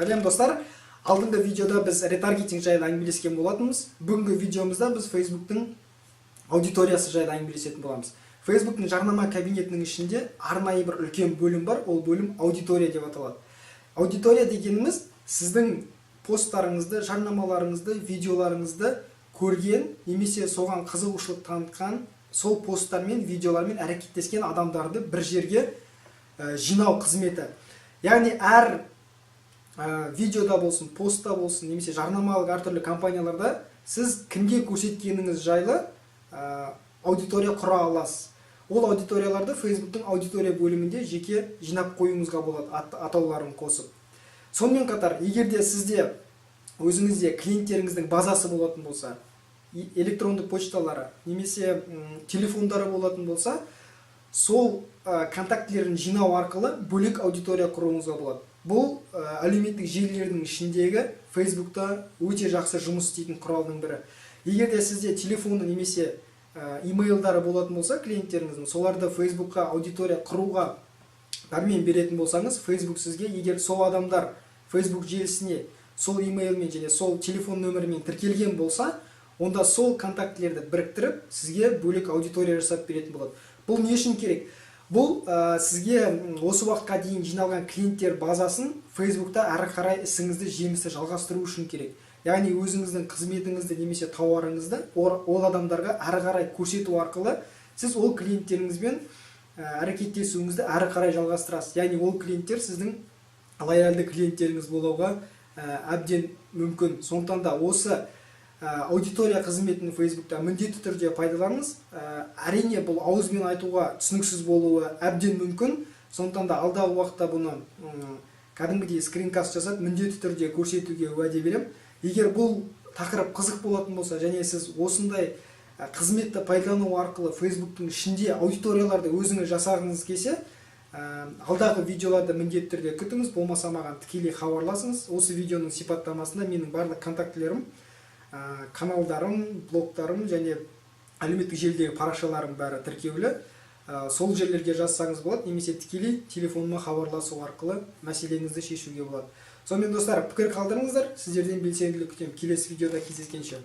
Сәлем достар. Алдыңғы видеода біз ретаргетинг жайлы әңгімелескен болатынбыз. Бүгінгі видеомызда біз Facebooktың аудиториясы жайлы әңгімелесетін боламыз. Facebooktың жарнама кабинетінің ішінде арнайы бір үлкен бөлім бар. Ол бөлім аудитория деп аталады. Аудитория дегеніміз сіздің посттарыңызды, жарнамаларыңызды, видеоларыңызды көрген, немесе соған қызығушылық танытқан, сол посттармен, видеолармен әрекеттескен адамдарды бір жерге жинау қызметі. Яғни әр видеода болсын, постта болсын, немесе жарнамалық әртүрлі компанияларда сіз кімге көрсеткеніңіз жайлы аудитория құра аласыз. Ол аудиторияларды Facebooktың аудитория бөлімінде жеке жинап қоюыңызға болады, атауларын қосып. Сонымен қатар, егер де сізде өзіңізде клиенттеріңіздің базасы болатын болса, электронды почталары немесе телефондары болатын болса, сол контактілерін жинау арқылы бөлек аудитория құруыңызға болады. Бұл әлеуметтік желілердің ішіндегі Facebook'та өте жақсы жұмыс істейтін құралдың бірі. Егер де сізде телефоны немесе имейлдары болатын болса, клиенттеріңіздің, соларды Facebook'қа аудитория құруға пәрмен беретін болсаңыз, Facebook сізге, егер сол адамдар Facebook желісіне сол имейлмен және сол телефон нөмірімен тіркелген болса, онда сол контактілерді біріктіріп, сізге бөлек аудитория жасап беретін болады. Бұл не үшін керек? Бұл сізге осы уақытқа дейін жиналған клиенттер базасын Facebook'та әрі қарай ісіңізді жемісті жалғастыру үшін керек. Яғни өзіңіздің қызметіңізді немесе тауарыңызды ол адамдарға әрі қарай көрсету арқылы сіз ол клиенттеріңізбен әрекеттесуіңізді әрі қарай жалғастырасыз. Яғни ол клиенттер сіздің лояльды клиенттеріңіз болуға әбден мүмкін. Сондықтан да осы аудитория қызметін Facebook'та міндетті түрде пайдаланыңыз. Әрине бұл ауызбен айтуға түсініксіз болуы әбден мүмкін. Сондықтан да алдағы уақытта бұны кәдімгідей скринкаст жасап міндетті түрде көрсетуге уәде беремін. Егер бұл тақырып қызық болатын болса, және сіз осындай қызметті пайдалану арқылы Facebook'тың ішінде аудиторияларды өзіңіз жасағыңыз келсе, алдағы видеоларды міндетті түрде күтіңіз, болмаса маған тікелей хабарласыңыз. Осы видеоның сипаттамасында менің барлық контактілерім, каналдарым, блогтарым және әлеуметтік желідегі парақшаларым бәрі тіркеулі. Сол жерлерге жазсаңыз болады, немесе тікелей телефоныма хабарласу арқылы мәселеңізді шешуге болады. Сонымен достар, пікір қалдырыңыздар, сіздерден белсенділік күтемін. Келесі видеода кездескенше.